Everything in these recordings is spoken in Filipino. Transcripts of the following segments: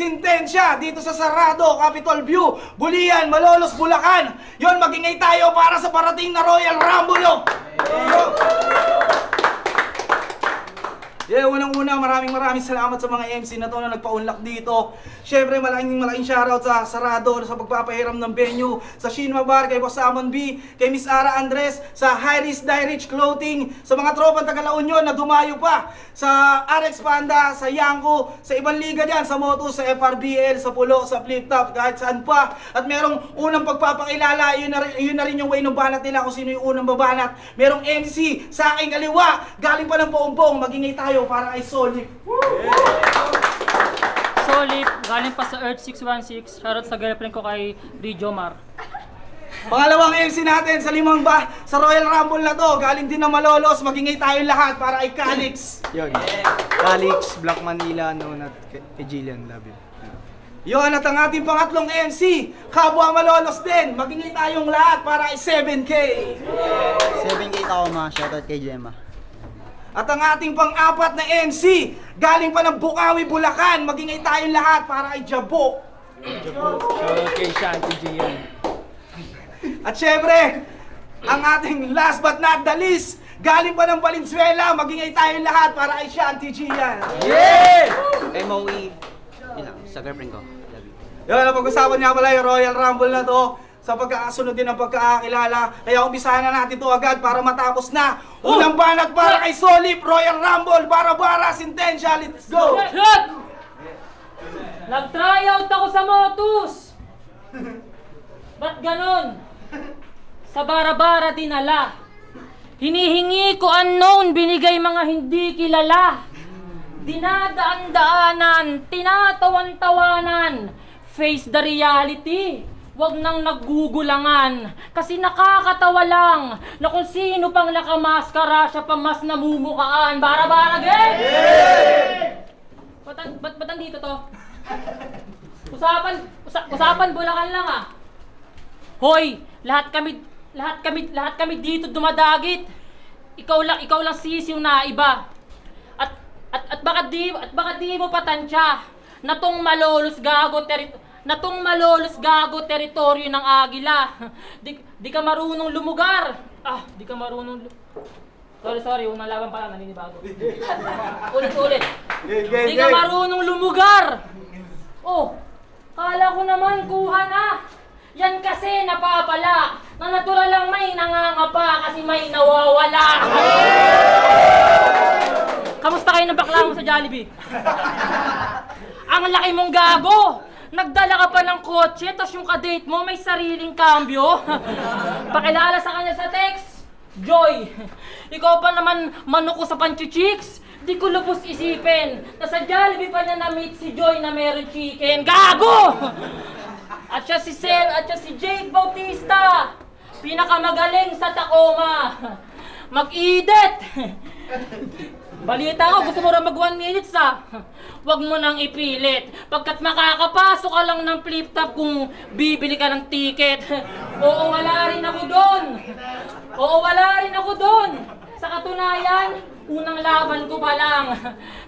Sintensya dito sa Sarado, Capitol View, Bulian, Malolos, Bulacan. Yon, magingay tayo para sa parating na Royal Rumble. Yeah, unang-una, maraming salamat sa mga MC na to na nagpa-unlock dito. Siyempre, malaking shoutout sa Sarado sa pagpapahiram ng venue, sa Shinma Bar, kay Boss Amon B, kay Miss Ara Andres, sa High Risk Rich Clothing, sa mga tropang taga-La Union na dumayo pa, sa RX Panda, sa Yanko, sa ibang liga dyan, sa Moto, sa FRBL, sa Pulo, sa Flip Top, kahit saan pa. At merong unang pagpapakilala, yun na rin yung way ng banat nila kung sino yung unang babanat. Merong MC sa aking kaliwa, galing pa ng Paumpong, magingay tayo para kay Solip. Solip, galing pa sa Earth 616. Shoutout sa girlfriend ko kay Rijo Mar. Pangalawang MC natin sa sa Royal Rumble na to, galing din ng Malolos, magingay tayo lahat para kay Calix. Yun. Calix, Black Manila, known at kay Jillian, love you. Yun, at ang ating pangatlong MC, Kabwa Malolos din, magingay tayong lahat para kay 7K. 7K ako mga shoutout kay Gemma. At ang ating pang-apat na MC, galing pa ng Bukawi, Bulacan, magingay tayong lahat para kay Jabo. Shoutout kay Shanti Gian. At syempre, ang ating last but not the least, galing pa ng Valenzuela, magingay tayong lahat para kay Shanti Gian. Yeah! MOE, yun lang, sa girlfriend ko, love you. Yun, napag-usapan niya pala yung Royal Rumble na to sa pagkakasunod din ng pagkakakilala. Kaya umpisahan na natin to agad para matapos na. Unang banat para kay Solip, Royal Rumble, Bara-Bara, Sintensya, let's go! Shut! Nag-tryout ako sa Motus! Ba't ganon? Sa Bara-Bara dinala. Hinihingi ko unknown, binigay mga hindi kilala. Dinadaan-daanan, tinatawan-tawanan. Face the reality. Huwag nang naggugulangan. Kasi nakakatawa lang na kung sino pang nakamaskara siya pa mas namumukaan. Bara-Bara gang! Ba't nandito to? Usapan Bulacan lang ah. Hoy, lahat kami dito dumadagit. Ikaw lang sisiw na iba. At baka di mo patansya na tong malolos gago teritoryo ng Agila. Di ka marunong lumugar. Di ka marunong Sorry, unang laban pala, naninibago. Ulit. Di ka marunong lumugar. Oh, kala ko naman kuha na. Yan kasi napapala na natural lang may nangangapa kasi may nawawala. Kamusta kayo ng bakla mo sa Jollibee? Ang laki mong gago! Nagdala ka pa ng kotse, tapos yung kadate mo may sariling kambyo. Pakilala sa kanya sa text, Joy. Ikaw pa naman manok ko sa panchichicks. Di ko lubos isipin na sa Jollibee pa niya na-meet si Joy na meron chicken. Gago! At siya si Sel, at siya si Jake Bautista. Pinakamagaling sa Tacoma. Mag-edit! Balita ko, gusto mo rin mag 1 minutes ah. Huwag mo nang ipilit. Pagkat makakapasok ka lang ng flip top kung bibili ka ng ticket. Oo, wala rin ako doon. Sa katunayan, unang laban ko pa lang.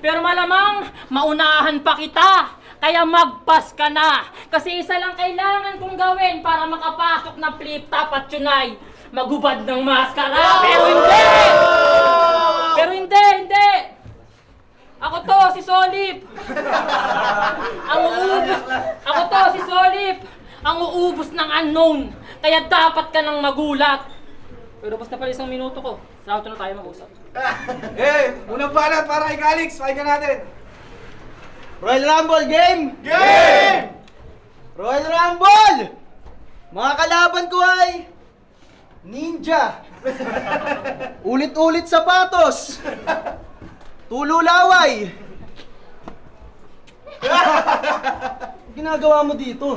Pero malamang, maunahan pa kita. Kaya magpas ka na. Kasi isa lang kailangan kong gawin para makapasok ng flip top at yun ay magubad ng maskara. Pero hindi. Ako to, si Solip. Ang uubos ng unknown. Kaya dapat ka nang magulat. Pero basta pala 1 minuto ko. Sa auto na tayo mag-usap. Unang banat para kay Calix, pakinggan natin. Royal Rumble game! Game! Royal Rumble! Mga kalaban ko ay ninja. Ulit-ulit sapatos. Tululaway. Ginagawa mo dito?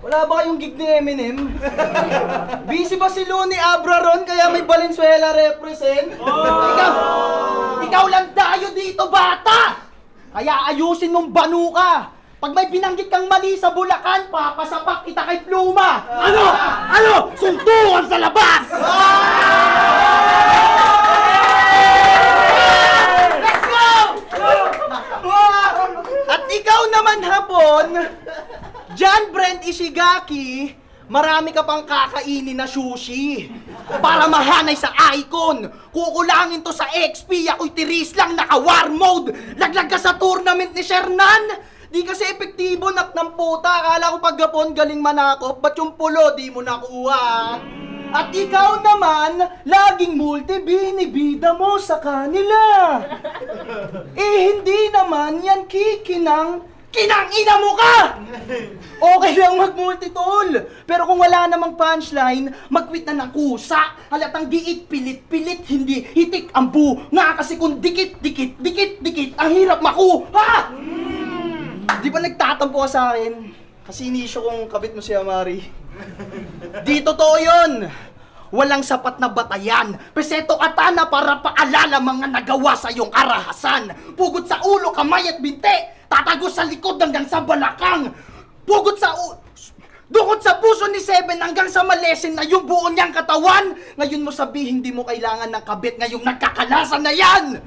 Wala ba kayong gig ni Eminem? Busy ba si Looney Abraron kaya may Valenzuela represent? Ikaw lang tayo dito, bata! Kaya ayusin mong banuka! Pag may binanggit kang mali sa Bulacan, papasapak kita kay Pluma! Ano? Suntukan sa labas! Let's go! At ikaw naman, Hapo, lucky, marami ka pang kakainin na sushi. Para mahanay sa icon, kukulangin to sa XP, ako'y tiris lang, naka-war mode. Laglag ka sa tournament ni Shernan. Di kasi epektibo, nak ng puta. Akala ko pag Gapon galing manakop, ba't yung pulo di mo nakuha? At ikaw naman, laging multi-binibida mo sa kanila. Hindi naman yan kinang-ina mo ka! Okay lang mag-multitool, pero kung wala namang punchline, mag-quit na ng kusa. Halatang diit, pilit-pilit, hindi hitik ang nga kasi kung dikit, ang hirap makuha! Di ba nagtatampo ka sa akin? Kasi inisyo kong kabit mo si Amari. Di totoo yun! Walang sapat na batayan, peseto katana para paalala mga nagawa sa iyong karahasan. Pugod sa ulo, kamay at binte, tatago sa likod hanggang sa balakang. Pugod sa dukot sa puso ni Seven hanggang sa malesin na yung buo niyang katawan. Ngayon mo sabihin di mo kailangan ng kabit ngayong nagkakalasan na yan!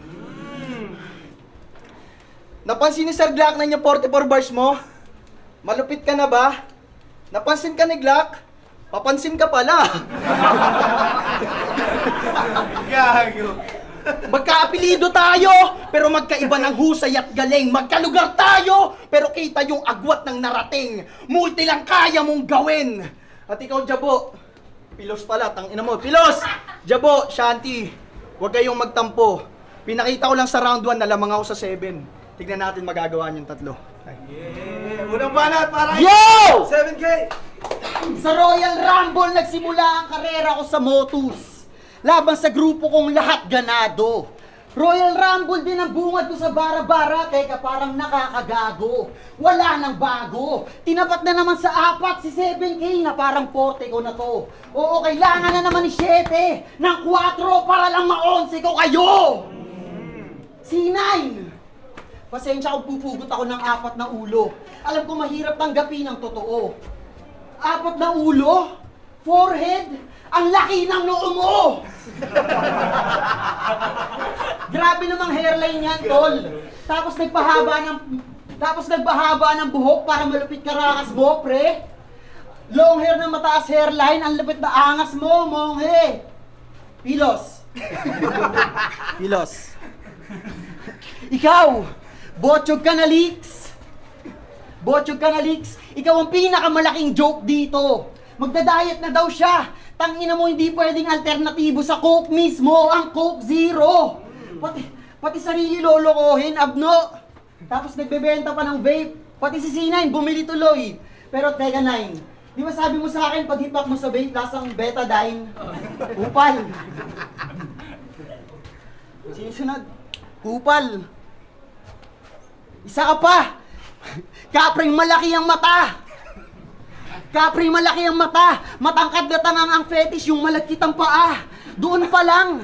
Napansin ni Sir Glock na yung 44 bars mo? Malupit ka na ba? Napansin ka ni Glock? Papansin ka pala. Gago. Magkaapelido tayo, pero magkaiba ng husay at galing. Magkalugar tayo, pero kita yung agwat ng narating. Multi lang kaya mong gawin. At ikaw, Jabo, Pilos pala, tangina mo. Pilos! Jabo, Shanti, huwag kayong magtampo. Pinakita ko lang sa round 1 na lamang ako sa 7. Tignan natin magagawa niyong tatlo. Yeah! Unang banat para Yo! 7K! Sa Royal Rumble, nagsimula ang karera ko sa Motus. Laban sa grupo kong lahat ganado. Royal Rumble din ang bungad ko sa bara-bara, teka parang nakakagago. Wala nang bago. Tinapat na naman sa 4 si 7K na parang 40 ko na to. Oo, kailangan na naman ni 7 ng 4 para lang ma-11 ko kayo. C9! Pasensya kung pupugot ako ng 4 na ulo. Alam ko mahirap tanggapin ang totoo. 4 na ulo? Forehead? Ang laki ng noo mo! Grabe namang hairline yan, tol. Tapos nagpahaba ng buhok para malupit karakas mo, pre. Long hair na mataas hairline, ang lupit na angas mo, monghe. Pilos. Pilos. Ikaw, botsyog ka na, Leaks. Botsyog ka na, Leaks. Ikaw ang pinakamalaking joke dito. Magda-diet na daw siya. Tangina mo, hindi pwedeng alternatibo sa Coke mismo, ang Coke Zero. Pati sarili lolokohin, abno. Tapos nagbebenta pa ng vape. Pati si C9, bumili tuloy. Pero teka 9, di ba sabi mo sa akin, pag hipak mo sa vape, lasang betadine? Kupal. Sinusunod. Kupal. Isa ka pa. Kapring malaki ang mata. Kapring malaki ang mata. Matangkad na tangang ang fetish, yung malagkit ang paa. Doon pa lang,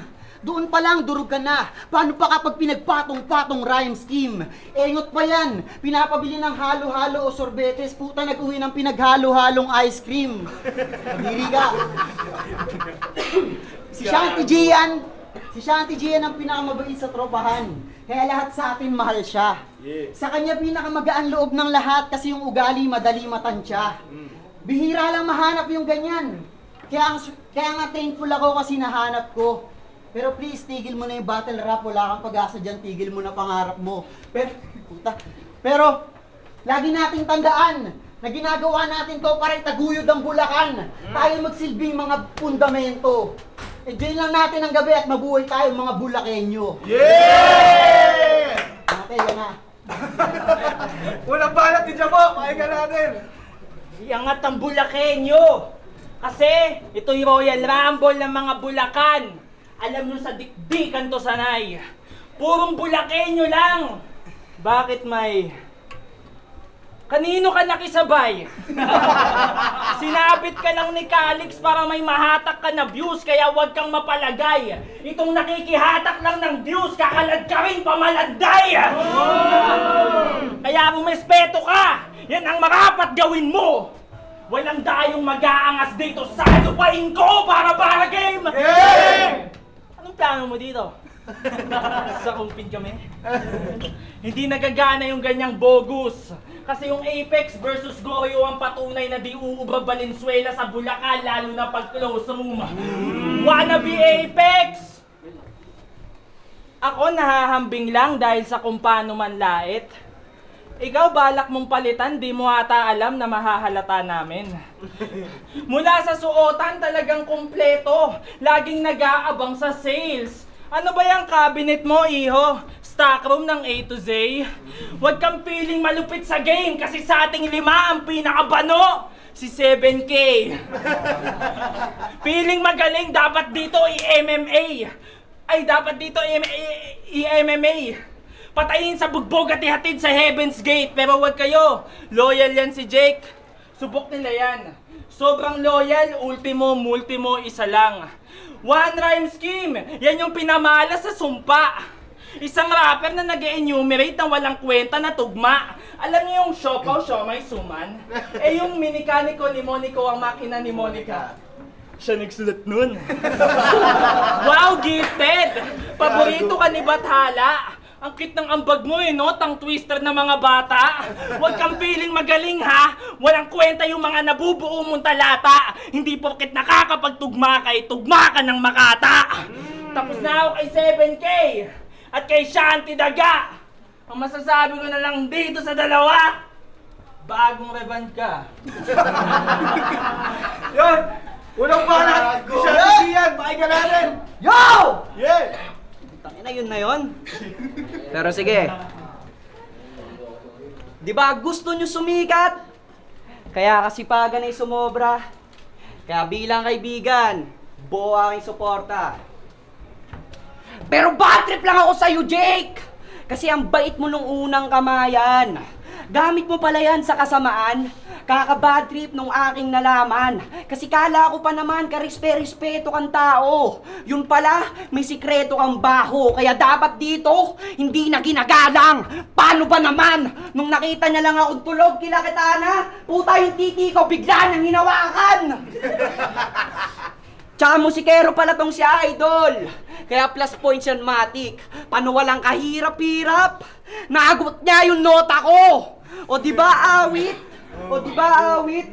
durog ka na. Paano pa kapag pinagpatong-patong rhyme scheme? Engot pa yan. Pinapabili ng halo-halo o sorbetes. Puta, nag-uwi ng pinaghalo-halong ice cream. Madiri ka. Si Shanti Gian ang pinakamabait sa tropahan. Kaya lahat sa atin mahal siya. Sa kanya pinakamagaan loob ng lahat kasi yung ugali madali matansya. Bihira lang mahanap yung ganyan. Kaya nga thankful ako kasi nahanap ko. Pero please, tigil mo na yung battle rap. Wala kang pag-asa dyan, tigil mo na pangarap mo. Pero lagi nating tandaan na ginagawa natin to para itaguyod ang Bulacan. Tayo magsilbing mga fundamento. Enjoy lang natin ang gabi at mabuhay tayo mga Bulakenyo. Yeah! Ate, yan na. Unang banat ni Jabo, pakinggan natin. Iangat ang Bulakenyo! Kasi ito yung Royal Rumble ng mga Bulacan. Alam nyo sa dikdikan to sanay. Purong Bulakenyo lang. Bakit may... Kanino ka nakisabay? Sinabit ka lang ni Calix para may mahatak ka na views, kaya huwag kang mapalagay. Itong nakikihatak lang ng views, kakalad ka rin pamalanday! Kaya rumispeto ka! Yan ang marapat gawin mo! Walang dayong mag-aangas dito sa lupain ko para game! Yeah! Anong plano mo dito? Sa kumpin kami? Hindi nagagana yung ganyang bogus. Kasi yung Apex versus Goyo ang patunay na di uubra Valenzuela sa Bulacan, lalo na pag close room. Wanna be Apex? Ako nahahambing lang dahil sa kung paano manlait. Ikaw balak mong palitan, di mo ata alam na mahahalata namin. Mula sa suotan talagang kumpleto, laging nag-aabang sa sales. Ano ba yung cabinet mo, iho? Stockroom ng A to Z? Huwag kang feeling malupit sa game kasi sa ating 5 ang pinakabano, si 7K. Feeling magaling, dapat dito i-MMA. Ay, dapat dito i-MMA. Patayin sa bugbog at ihatid sa Heaven's Gate. Pero wag kayo, loyal yan si Jake. Subok nila yan. Sobrang loyal, ultimo, multimo, isa lang. One rhyme scheme, yan yung pinamala sa sumpa. Isang rapper na nag-enumerate ng walang kwenta na tugma. Alam niyo yung siopaw, siomay, suman? Eh yung minikaniko ni Monico ang makina ni Monica. Siya nagsulat nun. Wow, gifted! Paborito ka ni Bathala. Ang cute ng ambag mo no? Tang twister ng mga bata. Huwag kang feeling magaling ha. Walang kwenta yung mga nabubuo mong talata. Hindi porket nakakapagtugma ka, tugma ka ng makata. Tapos na ako kay 7K at kay Shanty Daga. Ang masasabi ko na lang dito sa dalawa, bagong revenge ka. Yun! Unang banat! Shanty yan! Pakinggan natin! Yo! Yeah! Tangina yun na yun. Pero sige. Di ba gusto nyo sumikat? Kaya kasipagan ay sumobra. Kaya bilang kaibigan, buo aking suporta. Pero bad trip lang ako sa'yo, Jake! Kasi ang bait mo nung unang kamayan. Gamit mo pala yan sa kasamaan. Kaka-bad trip nung aking nalaman. Kasi kala ko pa naman karespeto kang tao. Yun pala, may sikreto kang baho. Kaya dapat dito, hindi na ginagalang. Paano ba naman? Nung nakita niya lang akong tulog kila Kitana, puta yung titi ko bigla nang hinawakan. Tsaka musikero pala tong si Idol. Kaya plus points yan, Matic. Paano walang kahirap-hirap? Naagot niya yung nota ko. O di ba awit? O di ba awit?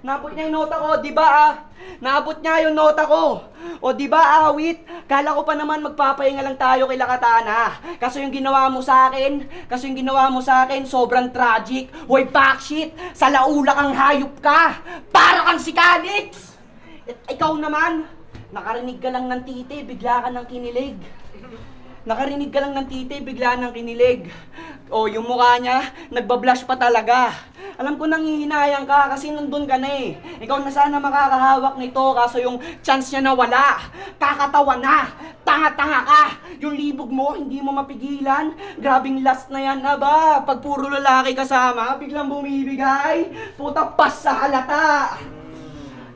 Naabot niya yung nota ko, di ba Naabot niya yung nota ko. O di ba awit? Kala ko pa naman magpapahinga lang tayo kay Lakatana. Kaso yung ginawa mo sa akin, sobrang tragic. Hoy, backshit! Sa laula kang hayop ka! Para kang si Calix! Ikaw naman, nakarinig ka lang ng titi, bigla ka nang kinilig. Nakarinig ka lang ng titi, bigla nang kinilig. O, yung mukha niya, nagbablush pa talaga. Alam ko nanghihinayang ka kasi nandun ka na eh. Ikaw na sana makakahawak nito kaso yung chance niya nawala. Kakatawa na, tanga-tanga ka. Yung libog mo, hindi mo mapigilan. Grabing last na yan, aba. Pag puro lalaki kasama, biglang bumibigay. Puta pas sa halata.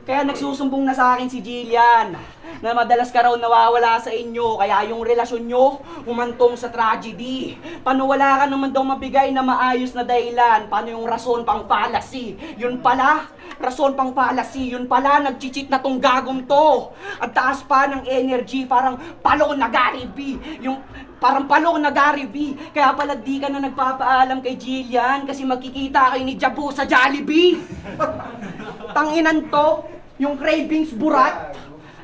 Kaya nagsusumbong na sa akin si Jillian na madalas ka raw nawawala sa inyo, kaya yung relasyon nyo humantong sa tragedy. Paano wala ka naman daw mabigay na maayos na dahilan? Paano yung rason pang fallacy? Yun pala, rason pang fallacy, yun pala, nag-cheat na tong gagong to. At taas pa ng energy, parang palong na Gary V. Parang palong na Gary V. Kaya pala di ka na nagpapaalam kay Jillian kasi magkikita kayo ni Jabu sa Jollibee. Tanginan to, yung cravings burat.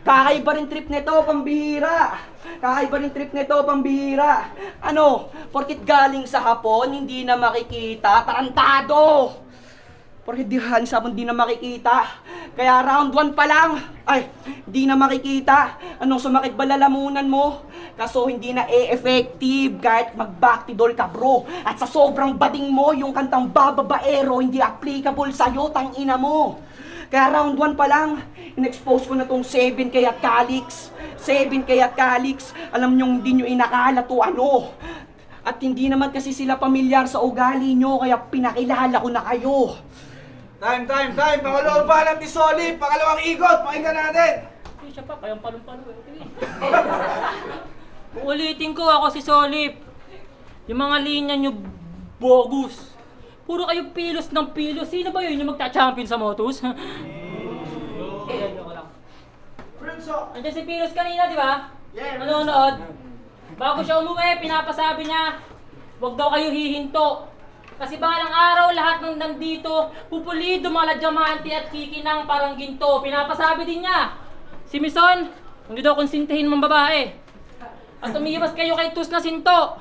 Kakaiba rin trip nito, pambihira. Kakaiba rin trip nito, pambihira. Ano, porkit galing sa hapon, hindi na makikita, tarantado. Porkit di na makikita. Kaya round 1 pa lang, ay, di na makikita. Anong sumakit ba lalamunan mo? Kaso hindi na effective kahit mag-bactidol ka bro. At sa sobrang bading mo, yung kantang bababaero, hindi applicable sa'yo, tangina mo. Kaya round 1 pa lang, in-expose ko na tong 7K at Calix. 7K at Calix, alam nyo hindi nyo inakala to ano. At hindi naman kasi sila pamilyar sa ugali nyo, kaya pinakilala ko na kayo. Time! Pangalawang banat ni Solip! Pangalawang ikot! Pakinggan natin! Ay, siya pa, kayang palong-palo Uulitin ko ako si Solip. Yung mga linya nyo, bogus. Puro kayo pilos ng pilos. Sino ba yun yung magta-champion sa Motus? Ayan, yun ko lang. Andiyan si Pilos kanina, di ba? Yeah, Nanonood. Bago siya umuwi, pinapasabi niya, huwag daw kayo hihinto. Kasi balang araw lahat ng nandito, pupulido, mga diamante at kikinang parang ginto. Pinapasabi din niya, si Mison, hindi daw konsintihin mong babae. At umiiwas kayo kay Tus na sinto.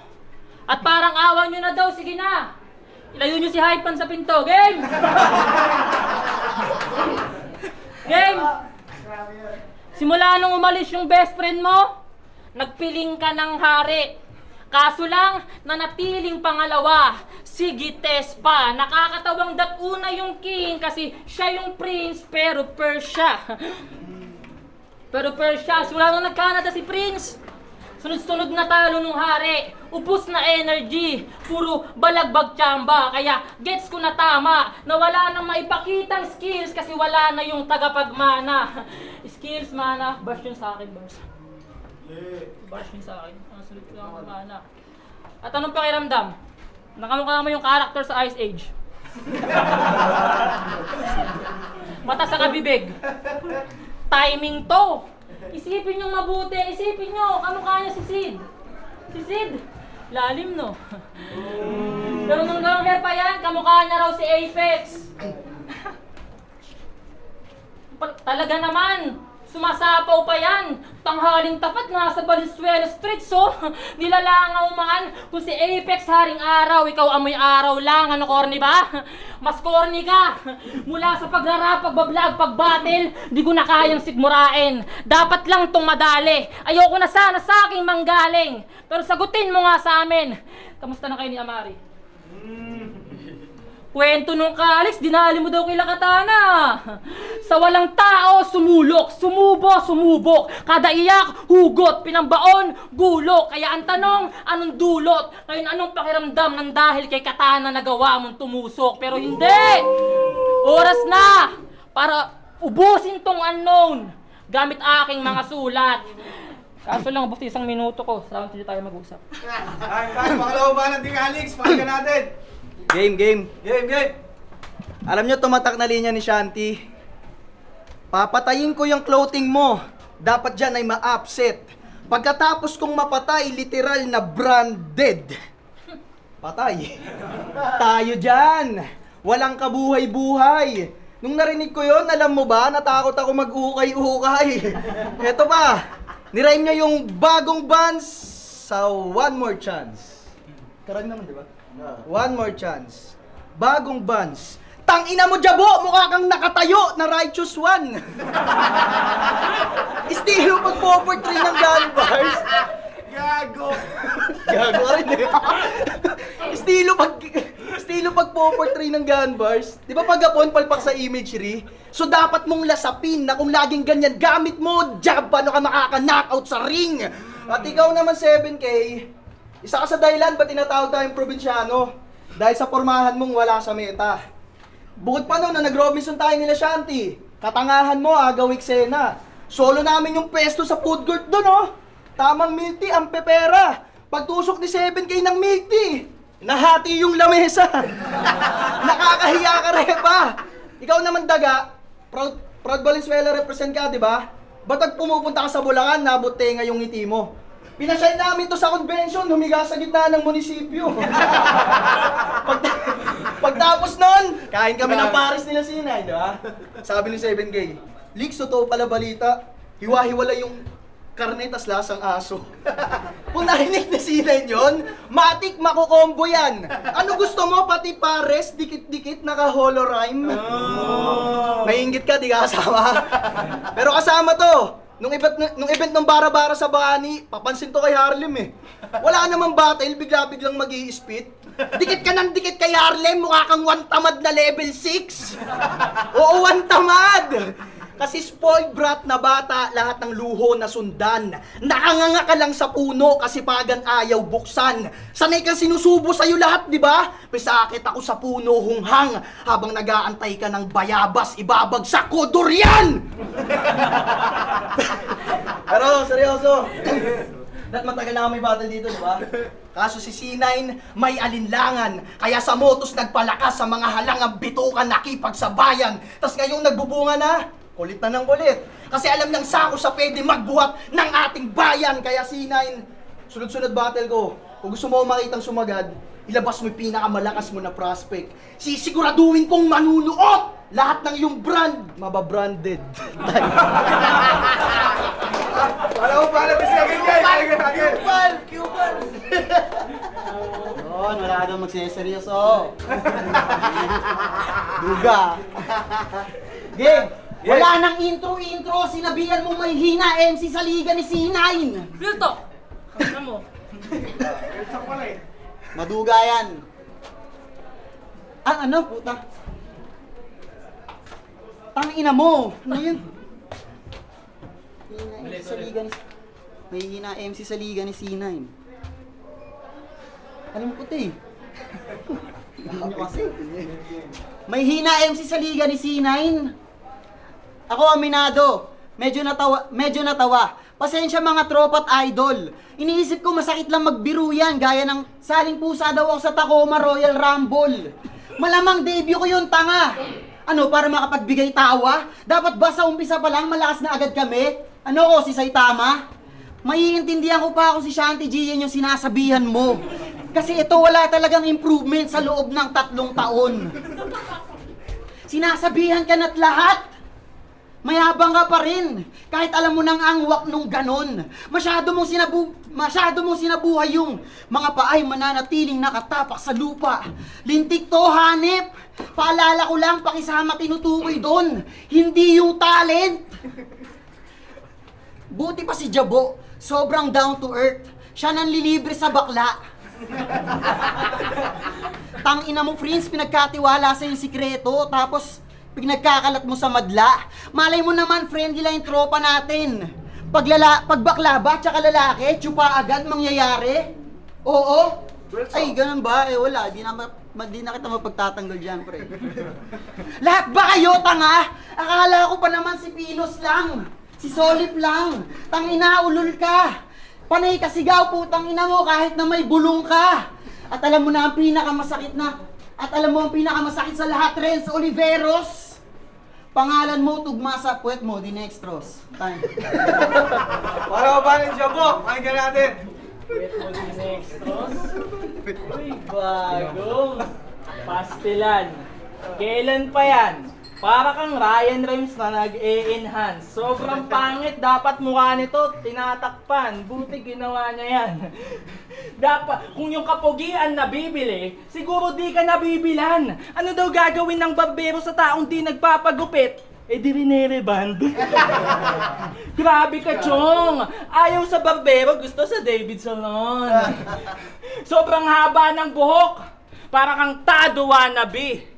At parang awan nyo na daw, sige na. Ilayo nyo si Hypan sa pinto. Game! Game! Simula nung umalis yung best friend mo, nagpiling ka ng hari. Kaso lang, nanatiling pangalawa, si Gites pa. Nakakatawang datuna yung king kasi siya yung prince pero Persia. Pero Persia, simula nung nagkanada si Prince, sunod-sunod na talo nung hari. Upos na energy, puro balagbag tsamba. Kaya gets ko na tama na wala nang maipakitang skills kasi wala na yung tagapagmana. Skills, mana, bash yun sa akin, boss. Bash yun sa akin. Ang sulit ko ang mana. At anong pakiramdam? Nakamukha mo yung character sa Ice Age. Mata sa kabibig. Timing to. Isipin nyo mabuti, isipin nyo, kamukha niya si Sid. Si Sid, lalim no. Pero nung long hair pa yan, kamukha niya raw si Apex. Talaga naman, sumasapaw pa yan. Tanghaling tapat nga sa Valenzuela Street, so nilalangaw man. Kung si Apex haring araw, ikaw amoy araw lang. Ano, corny ba? Mas corny ka. Mula sa pagrarap, pagbablog, pagbattle, di ko na kayang sigmurain. Dapat lang tong madali. Ayoko na sana sa aking manggaling. Pero sagutin mo nga sa amin. Kamusta na kayo ni Amari? Kwento nung Calix, dinali mo daw kay Lakatana. Sa walang tao, sumulok, sumubok. Kada iyak, hugot, pinambaon, gulok. Kaya ang tanong, anong dulot? Ngayon, anong pakiramdam ng dahil kay Katana nagawa mong tumusok? Pero hindi! Oras na para ubusin tong unknown gamit aking mga sulat. Kaso lang, basta isang minuto ko. Salamat hindi tayo mag-usap. Ay, makalawa ba natin Alex? Pakinggan natin. Game. Game. Alam nyo, tumatak na linya ni Shanti. Papatayin ko yung clothing mo. Dapat dyan ay ma-upset. Pagkatapos kong mapatay, literal na branded. Patay. Tayo dyan. Walang kabuhay-buhay. Nung narinig ko yon, alam mo ba, natakot ako mag-ukay-ukay. Eto pa, nirime nyo yung bagong bands sa One More Chance. Karag naman, di ba? One More Chance. Bagong bands. Tangina mo, Jabo! Mukha kang nakatayo na Righteous One. Estilo pag-portray ng gun bars. Gago. Gago ka rin eh. Estilo pag-portray ng gun bars. Di ba pag Japon, palpak sa imagery? So dapat mong lasapin na kung laging ganyan gamit mo, jab, paano ka makaka-knockout sa ring? At ikaw naman 7K, isa ka sa dahilan ba tinatawag tayong probinsyano? Dahil sa pormahan mong wala sa meta. Bukod pa nun na nag-Robinson tayo nila Shanti, katangahan mo, agaw eksena. Solo namin yung pesto sa food court dun, oh. Tamang milk tea, ang pepera. Pagtusok ni 7K ng milk tea, nahati yung lamesa. Nakakahiya ka, Repa. Ikaw naman, Daga, proud Valenzuela represent ka, di ba? Ba't pag pumupunta ka sa Bulacan, nabot tenga yung ngiti mo? Pinasyal namin to sa convention, humiga sa gitna ng munisipyo. Pagtapos nun, kain kami ng Paris nila Sinay, di ba? Sabi ni 7K, Leaks, totoo pala balita, hiwa-hiwala yung karne tas lasang aso. Kung narinig na Sinay yun, matik makukombo yan. Ano gusto mo, pati Pares, dikit-dikit, naka-holorime? Naiingit ka, di ka kasama. Pero kasama to. Nung event ng Bara-Bara sa Bani, papansin to kay Harlem eh. Wala namang battle, bigla-biglang mag-i-spit. Dikit ka ng dikit kay Harlem, mukha kang one tamad na level 6. Oo, one tamad! Kasi spoiled brat na bata, lahat ng luho na sundan. Nakanganga ka lang sa puno kasi pagan ayaw buksan. Sanay kang sinusubo sa'yo lahat, di ba? Pisakit ako sa puno hunghang habang nag-aantay ka ng bayabas, ibabagsak ko durian! Pero, seryoso. Matagal na kami battle dito, di ba? Kaso si C9 may alinlangan, kaya sa motos nagpalakas sa mga halangang bitukan nakipagsabayan. Tas ngayong nagbubunga na, kulit na ng kulit. Kasi alam ng sako sa pwede magbuhat ng ating bayan. Kaya C9, sunod-sunod battle ko. Kung gusto mo makitang sumagad, ilabas mo yung pinakamalakas mo na prospect. Sisiguraduhin kong manunuot! Lahat ng iyong brand, mababranded. Alam mo pa na kasi agad. Cubal! Yun, wala daw magsiseryoso. Duga. Game! Wala nang intro-intro, sinabihan mo may hina MC sa liga ni C9. Real talk! Ano mo? Maduga yan. Ano, puta? Tangina mo! Ano yun? Hina MC sa liga ni... May hina MC sa liga ni C9. Anong puti? Ano kasi? May hina MC sa liga ni C9. Ako aminado. Medyo natawa. Pasensya mga tropa at idol. Iniisip ko masakit lang magbiro yan, gaya ng saling pusa daw ako sa Tacoma Royal Rumble. Malamang debut ko yun, tanga. Ano, para makapagbigay tawa? Dapat ba sa umpisa pa lang malakas na agad kami? Ano ko, si Saitama? Maiintindihan ko pa kung si Shanty G yan yung sinasabihan mo. Kasi ito wala talagang improvement sa loob ng 3 taon. Sinasabihan ka na't lahat. Mayabang ka pa rin. Kahit alam mo nang angwak nung ganon. Masyado mong sinabuhay yung mga paay mananatiling nakatapak sa lupa. Lintik to, hanep. Paalala ko lang, pakisama tinutukoy doon. Hindi yung talent. Buti pa si Jabo, sobrang down to earth. Siya nanlilibre sa bakla. Tangina mo, friends, pinagkatiwala sa yung sikreto, tapos pinagkakalat mo sa madla. Malay mo naman, friendly lang yung tropa natin. Pag bakla ba, tsaka lalaki, tsupa agad, mangyayari? Oo? Ay, ganun ba? Eh wala, di na kita mapagtatanggol dyan, pre. Lahat ba kayo, tanga? Akala ko pa naman si Pilos lang. Si Solip lang. Tangina, ulol ka. Panay ka sigaw, putang ina mo, kahit na may bulong ka. At alam mo na ang pinakamasakit sa lahat, Renz Oliveros. Pangalan mo, tugma sa puwet mo, Dinextros. Time. Para ba rin siya po? Pakinggan natin. Wait mo din Nextros. Uy, bagong pastilan. Kailan pa yan? Para kang Ryan Rems na nag-e-enhance. Sobrang pangit, dapat mukha nito tinatakpan. Buti ginawa niya yan. Dapat, kung yung kapugian na bibili, siguro di ka nabibilan. Ano daw gagawin ng barbero sa taong di nagpapagupit? Eh di rinere-band. Grabe ka, Chong! Ayaw sa barbero, gusto sa David Salon. Sobrang haba ng buhok. Para kang Tado wannabe.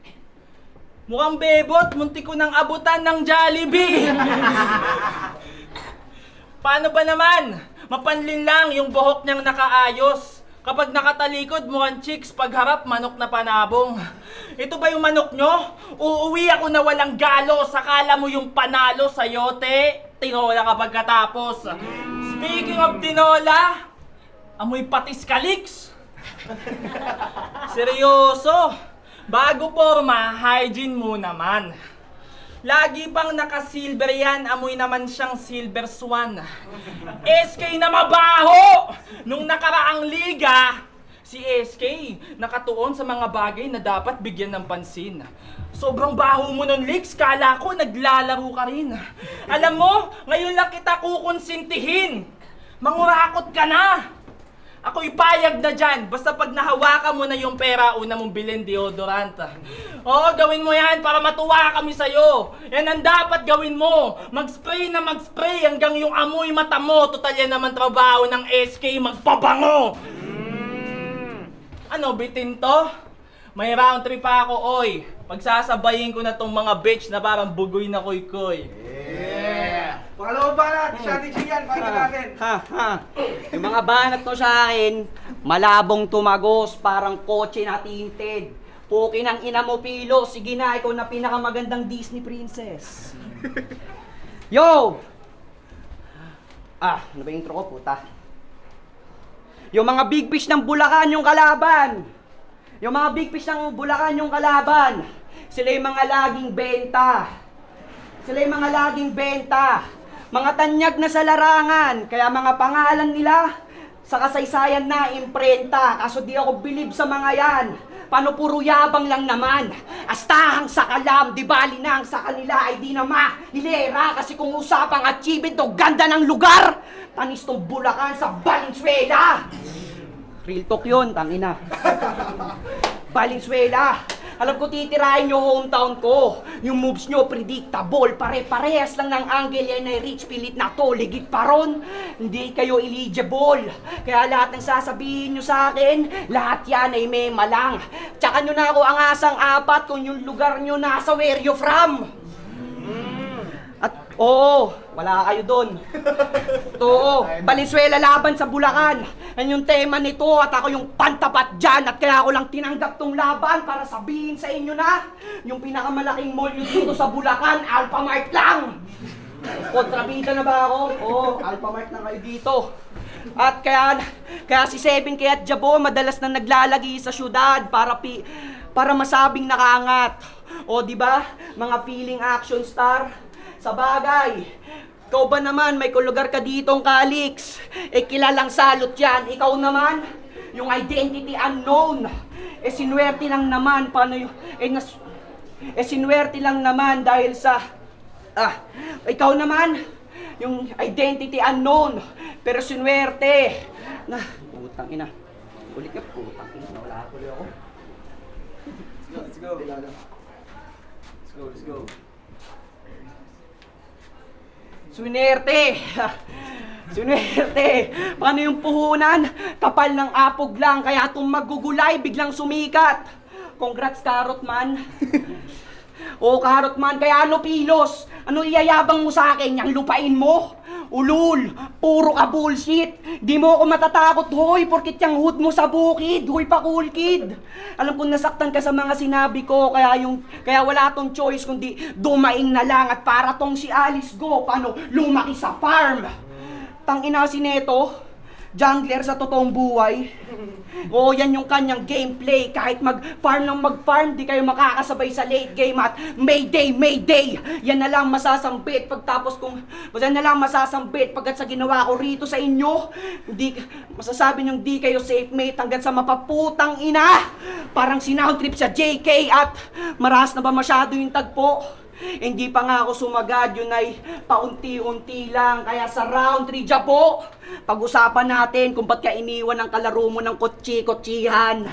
Mukhang bebot, munti ko nang abutan ng Jollibee. Paano ba naman? Mapanlin lang yung buhok niyang nakaayos. Kapag nakatalikod, mukhang chicks, pagharap, manok na panabong. Ito ba yung manok nyo? Uuwi ako na walang galo, sakala mo yung panalo sa yote. Tinola ka pagkatapos. Speaking of tinola, amoy patis kalix. Seryoso? Bago porma, hygiene mo naman. Lagi pang naka-silver yan, amoy naman siyang silver swan. SK na mabaho! Nung nakaraang liga, si SK nakatuon sa mga bagay na dapat bigyan ng pansin. Sobrang baho mo nun, Lex, kala ko naglalaro ka rin. Alam mo, ngayon lang kita kukonsintihin. Mangurakot ka na! Ako'y payag na dyan, basta pag nahawakan mo na yung pera, una mong bilhin deodorant. Oo, gawin mo yan para matuwa kami sa'yo. Yan ang dapat gawin mo. Mag-spray na mag-spray hanggang yung amoy mata mo. Total yan naman trabaho ng SK, magpabango. Ano, bitin to? May round 3 pa ako, oy. Pagsasabayin ko na tong mga bitch na parang bugoy na koy-koy. Pangalawa ba natin? Strategy yan. Pakinggan natin. Yung mga banat ko sa akin, malabong tumagos, parang kotse na tinted. Pukin ang ina mo, Pilo. Sige na, ikaw na pinakamagandang Disney princess. Yo! Ano ba yung intro ko, puta? Yung mga big fish ng Bulacan yung kalaban. Yung mga big fish ng Bulacan yung kalaban. Sila yung mga laging benta. Mga tanyag na sa larangan, kaya mga pangalan nila, sa kasaysayan na imprenta, kaso di ako bilib sa mga yan. Paano puro yabang lang naman? Astahang sa kalam, di bali na ang sa kanila ay di na mahilera. Kasi kung usapang achievement to ganda ng lugar, tanis tong Bulacan sa Valenzuela. Real talk yun, tangina. Valenzuela. Alam ko titirahin nyo hometown ko. Yung moves nyo predictable. Pare-parehas lang ng angle yan ay rich pilit na to. Ligit pa ron. Hindi kayo eligible. Kaya lahat ng sasabihin nyo sa akin, lahat yan ay mema lang. Tsaka nyo na ako ang asang apat kung yung lugar nyo nasa where you from. At oo, wala kayo doon. Oo, Valenzuela laban sa Bulacan. Yan yung tema nito at ako yung pantapat dyan. At kaya ako lang tinanggap tong laban para sabihin sa inyo na yung pinakamalaking mall nyo dito sa Bulacan, Alphamart lang. Kontrabida na ba ako? Oo, Alphamart na kayo dito. At kaya si 7K at Jabo madalas na naglalagi sa syudad para masabing nakaangat. O di ba, mga feeling action star? Sa bagay, ikaw ba naman may kulugar ka ditong Calix? Kilalang salot yan. Ikaw naman, yung identity unknown. Sinuwerte lang naman, paano yung... sinuwerte lang naman dahil sa... ikaw naman, yung identity unknown. Pero sinuwerte. Putang ina. Ulit ka, putang ina. Wala ako. Let's go. Swinerte! Swinerte! Paano yung puhunan? Kapal ng apog lang, kaya itong magugulay biglang sumikat. Congrats, Carrot Man. O, Carrot Man, kaya ano, Pilos? Ano iyayabang mo sa akin? Yang lupain mo? Ulul! Puro ka bullshit! Di mo ako matatakot, hoy, porkit yung hood mo sa bukid! Hoy, pa cool kid! Alam kong nasaktan ka sa mga sinabi ko, kaya wala tong choice kundi dumaing na lang at para tong si Alice Go, paano lumaki sa farm! Tangina si Neto, jungler sa totoong buhay. Oo, yan yung kanyang gameplay. Kahit mag-farm ng mag-farm, di kayo makakasabay sa late game at Mayday, Mayday! Yan na lang masasambit pagkat sa ginawa ko rito sa inyo, masasabi niyong di kayo safe mate hanggang sa mapaputang ina! Parang sinound trip sa JK at maras na ba masyado yung tagpo? Hindi pa nga ako sumagad, yun ay paunti-unti lang. Kaya sa round 3 Jabo, pag-usapan natin kung ba't ka iniwan ng kalaro mo ng kotsi-kotsihan.